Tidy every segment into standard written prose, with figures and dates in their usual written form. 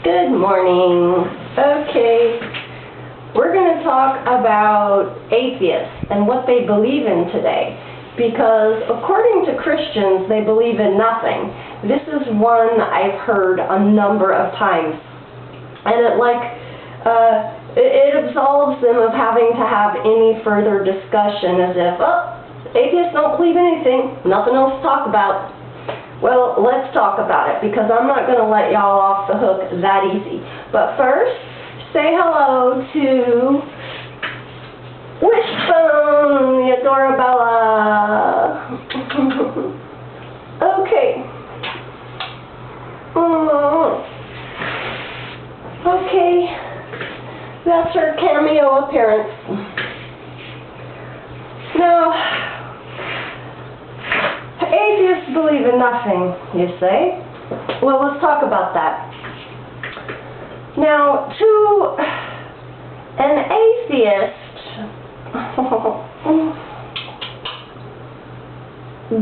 Good morning. Okay, we're going to talk about atheists and what they believe in today. Because according to Christians, they believe in nothing. This is one I've heard a number of times. And it absolves them of having to have any further discussion as if, oh, atheists don't believe anything, nothing else to talk about. Well, let's talk about it, because I'm not going to let y'all off the hook that easy. But first, say hello to Wishbone, the Adorabella. Okay. Okay. That's her cameo appearance. Now, atheists believe in nothing, you say? Well, let's talk about that. Now, to an atheist,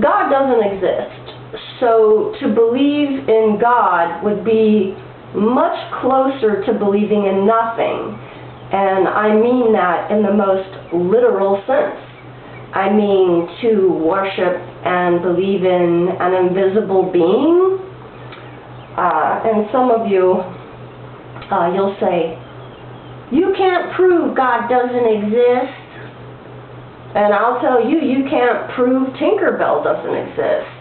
God doesn't exist. So to believe in God would be much closer to believing in nothing. And I mean that in the most literal sense. I mean to worship and believe in an invisible being. And some of you, you'll say, you can't prove God doesn't exist. And I'll tell you, you can't prove Tinkerbell doesn't exist.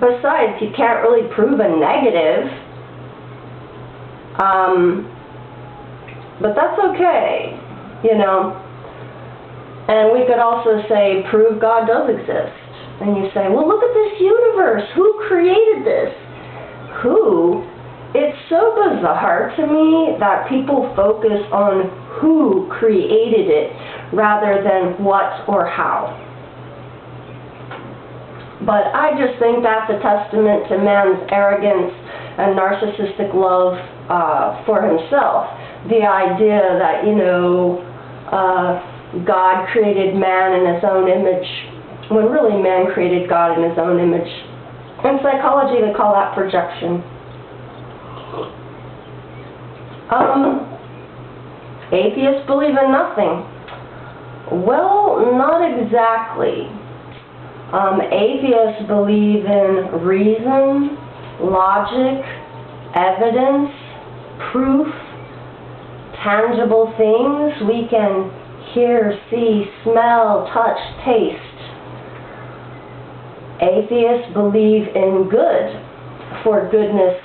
Besides, you can't really prove a negative. But that's okay, you know. And we could also say, prove God does exist. And you say, well, look at this universe. Who created this? Who? It's so bizarre to me that people focus on who created it rather than what or how. But I just think that's a testament to man's arrogance and narcissistic love for himself. The idea that, you know, God created man in his own image, when really man created God in his own image. In psychology, they call that projection. Atheists believe in nothing. Well, not exactly. Atheists believe in reason, logic, evidence, proof, tangible things we can hear, see, smell, touch, taste. Atheists believe in good for goodness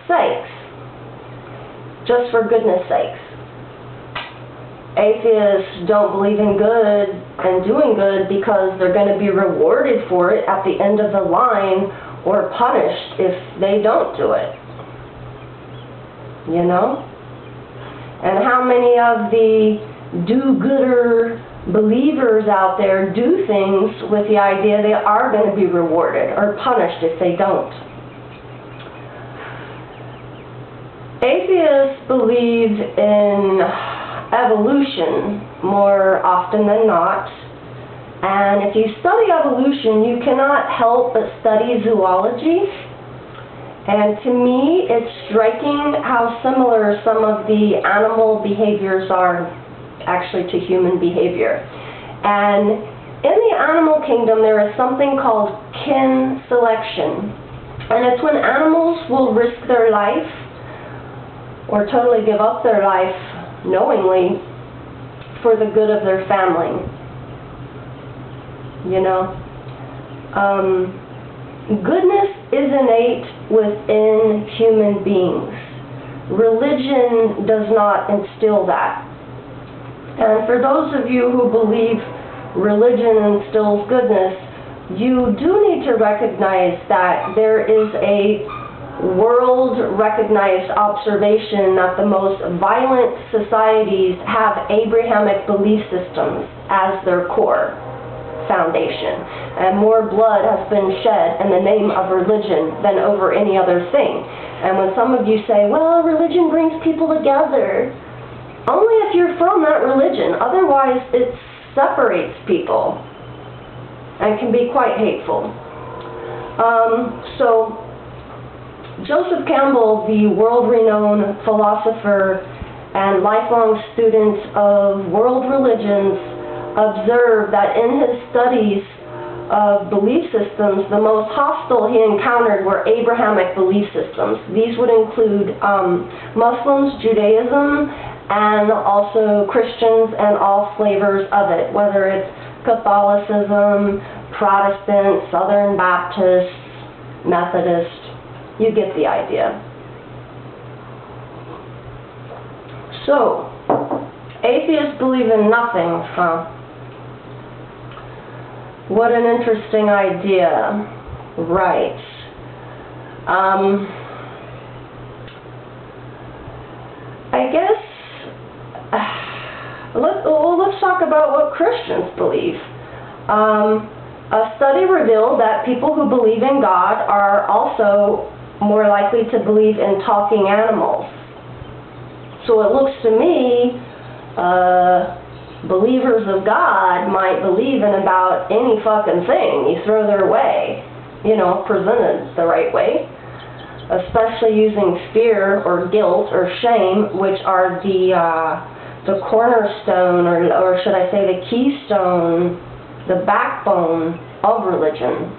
sakes. Just for goodness sakes. Atheists don't believe in good and doing good because they're going to be rewarded for it at the end of the line or punished if they don't do it. You know? And how many of the do-gooder believers out there do things with the idea they are going to be rewarded or punished if they don't? Atheists believe in evolution more often than not. And if you study evolution, you cannot help but study zoology. And to me, it's striking how similar some of the animal behaviors are actually to human behavior. And in the animal kingdom, there is something called kin selection. And it's when animals will risk their life or totally give up their life knowingly for the good of their family. You know? Goodness is innate within human beings. Religion does not instill that. And for those of you who believe religion instills goodness, you do need to recognize that there is a world-recognized observation that the most violent societies have Abrahamic belief systems as their core foundation. And more blood has been shed in the name of religion than over any other thing. And when some of you say, well, religion brings people together, only if you're from that religion. Otherwise, it separates people and can be quite hateful. So Joseph Campbell, the world-renowned philosopher and lifelong student of world religions, observed that in his studies of belief systems, the most hostile he encountered were Abrahamic belief systems. These would include Muslims, Judaism, and also Christians and all flavors of it, whether it's Catholicism, Protestant, Southern Baptist, Methodist. You get the idea. So, atheists believe in nothing, huh? What an interesting idea. Right. I guess, let's talk about what Christians believe. A study revealed that people who believe in God are also more likely to believe in talking animals. So it looks to me, believers of God might believe in about any fucking thing you throw their way, you know, presented the right way, especially using fear or guilt or shame, which are the cornerstone, or should I say the keystone, the backbone of religion,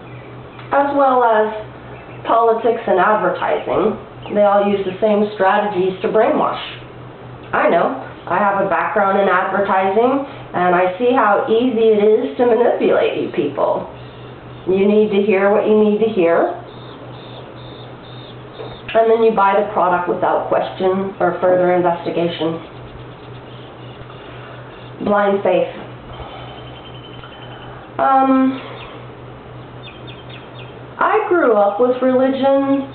as well as politics and advertising. They all use the same strategies to brainwash. I know. I have a background in advertising, and I see how easy it is to manipulate you people. You need to hear what you need to hear, and then you buy the product without question or further investigation. Blind faith. I grew up with religion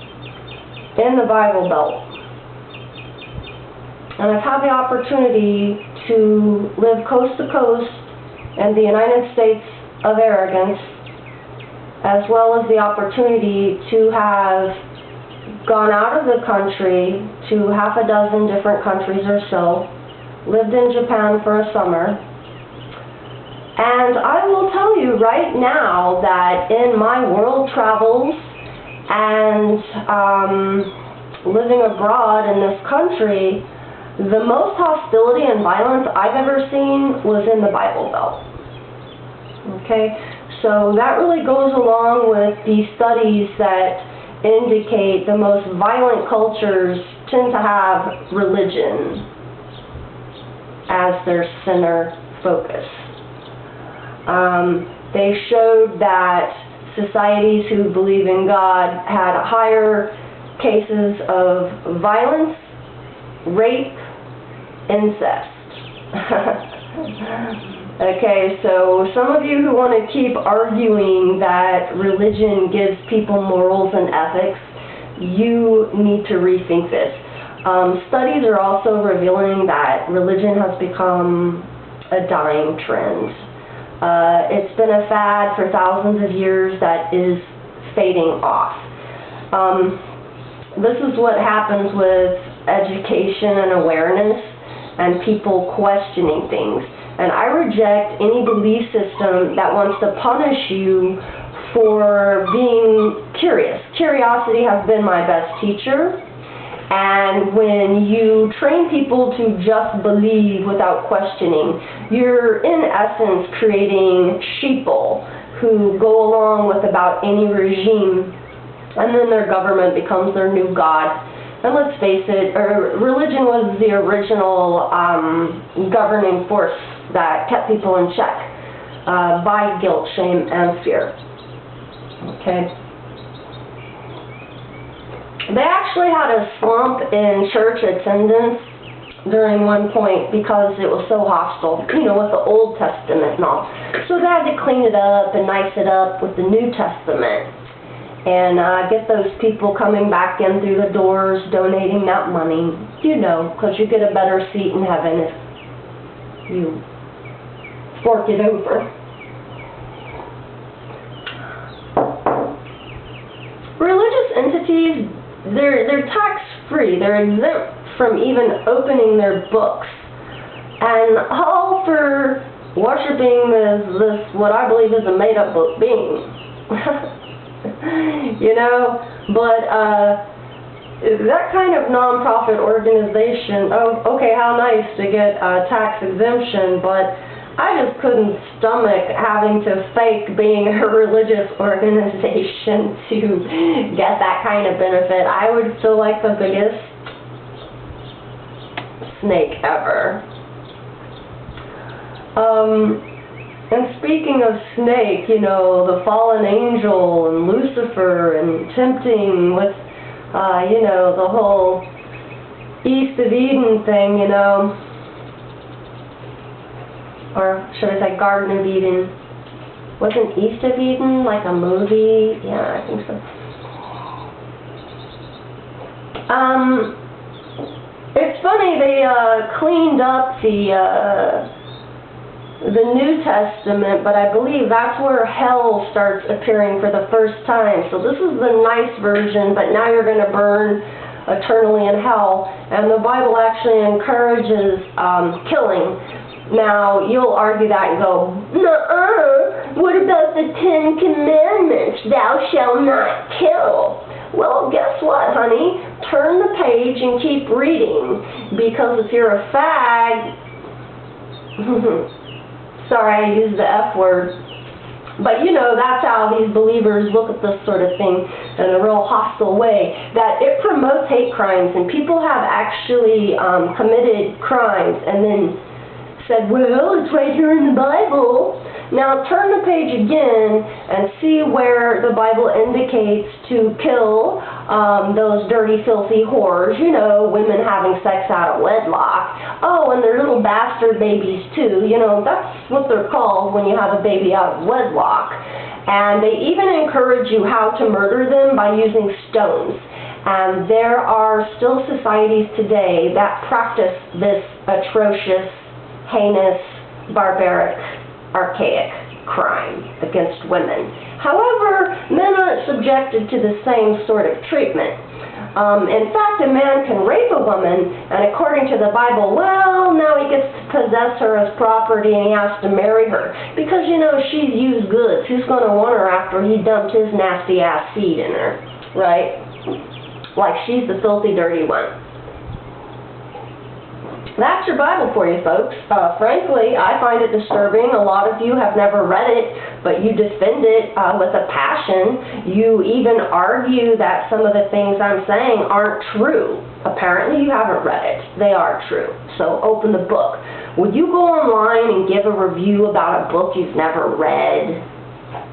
in the Bible Belt. And I've had the opportunity to live coast to coast in the United States of Arrogance, as well as the opportunity to have gone out of the country to half a dozen different countries or so, lived in Japan for a summer. And I will tell you right now that in my world travels and living abroad in this country, the most hostility and violence I've ever seen was in the Bible Belt. Okay? So that really goes along with the studies that indicate the most violent cultures tend to have religion as their center focus. They showed that societies who believe in God had higher cases of violence, rape, incest. Okay, so some of you who want to keep arguing that religion gives people morals and ethics, you need to rethink this. Studies are also revealing that religion has become a dying trend. It's been a fad for thousands of years that is fading off. This is what happens with education and awareness and people questioning things. And I reject any belief system that wants to punish you for being curious. Curiosity has been my best teacher. And when you train people to just believe without questioning, you're in essence creating sheeple who go along with about any regime, and then their government becomes their new god. And let's face it, religion was the original governing force that kept people in check by guilt, shame, and fear. Okay. They actually had a slump in church attendance during one point because it was so hostile, you know, with the Old Testament and all. So they had to clean it up and nice it up with the New Testament and get those people coming back in through the doors, donating that money, you know, because you get a better seat in heaven if you fork it over. Religious entities, they're tax-free. They're exempt from even opening their books. And all for worshiping this what I believe is a made-up book being. You know? But that kind of nonprofit organization, oh, okay, how nice to get tax exemption, but I just couldn't stomach having to fake being a religious organization to get that kind of benefit. I would feel like the biggest snake ever. And speaking of snake, you know, the fallen angel and Lucifer and tempting with, you know, the whole East of Eden thing, you know, or should I say Garden of Eden? Wasn't East of Eden like a movie? Yeah, I think so. It's funny, they cleaned up the New Testament, but I believe that's where hell starts appearing for the first time. So this is the nice version, but now you're going to burn eternally in hell. And the Bible actually encourages killing. Now, you'll argue that and go, nuh-uh, what about the 10 Commandments? Thou shalt not kill. Well, guess what, honey? Turn the page and keep reading, because if you're a fag, sorry, I used the F word, but you know, that's how these believers look at this sort of thing in a real hostile way, that it promotes hate crimes, and people have actually committed crimes and then said, well, it's right here in the Bible. Now turn the page again and see where the Bible indicates to kill those dirty, filthy whores, you know, women having sex out of wedlock. Oh, and their little bastard babies too, you know, that's what they're called when you have a baby out of wedlock. And they even encourage you how to murder them by using stones. And there are still societies today that practice this atrocious, heinous, barbaric, archaic crime against women. However, men aren't subjected to the same sort of treatment. In fact, a man can rape a woman, and according to the Bible, well, now he gets to possess her as property and he has to marry her. Because, you know, she's used goods. Who's going to want her after he dumped his nasty ass seed in her, right? Like she's the filthy, dirty one. That's your Bible for you, folks. Frankly, I find it disturbing. A lot of you have never read it, but you defend it with a passion. You even argue that some of the things I'm saying aren't true. Apparently, you haven't read it. They are true. So open the book. Would you go online and give a review about a book you've never read?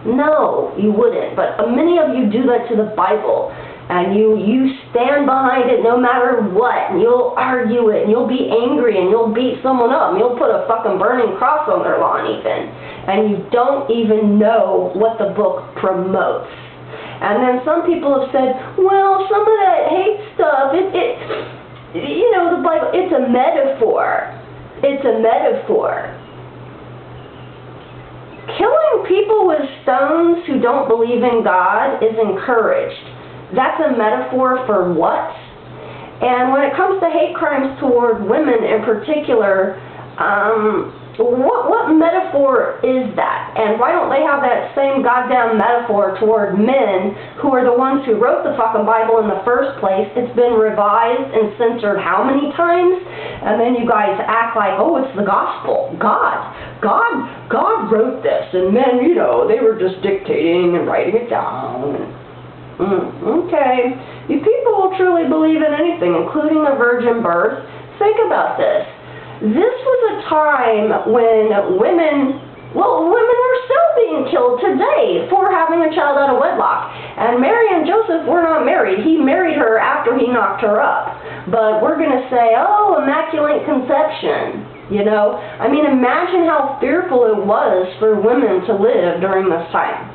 No, you wouldn't. But many of you do that to the Bible. And you stand behind it no matter what, and you'll argue it, and you'll be angry, and you'll beat someone up, and you'll put a fucking burning cross on their lawn even, and you don't even know what the book promotes. And then some people have said, well, some of that hate stuff, you know, the Bible, it's a metaphor. It's a metaphor. Killing people with stones who don't believe in God is encouraged. That's a metaphor for what? And when it comes to hate crimes toward women in particular, what metaphor is that? And why don't they have that same goddamn metaphor toward men who are the ones who wrote the fucking Bible in the first place? It's been revised and censored how many times? And then you guys act like, oh, it's the gospel. God wrote this, and men, you know, they were just dictating and writing it down. Okay. You people will truly believe in anything, including the virgin birth. Think about this. This was a time when women were still being killed today for having a child out of wedlock. And Mary and Joseph were not married. He married her after he knocked her up. But we're going to say, oh, immaculate conception. You know? I mean, imagine how fearful it was for women to live during this time.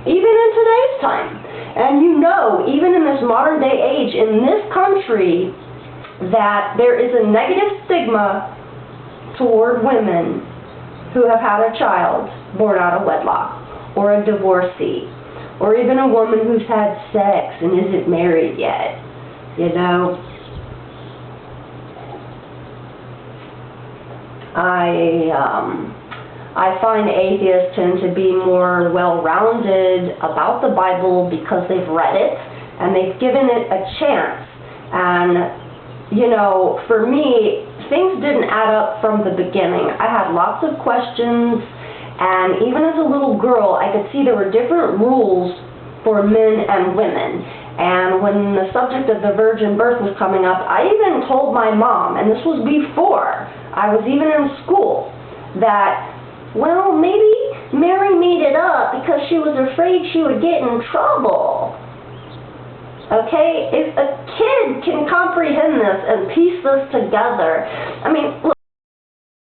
Even in today's time. And you know, even in this modern day age, in this country, that there is a negative stigma toward women who have had a child born out of wedlock, or a divorcee, or even a woman who's had sex and isn't married yet, you know. I find atheists tend to be more well-rounded about the Bible because they've read it, and they've given it a chance. And, you know, for me, things didn't add up from the beginning. I had lots of questions, and even as a little girl, I could see there were different rules for men and women. And when the subject of the virgin birth was coming up, I even told my mom, and this was before I was even in school, that, well, maybe Mary made it up because she was afraid she would get in trouble. Okay? If a kid can comprehend this and piece this together, I mean, look,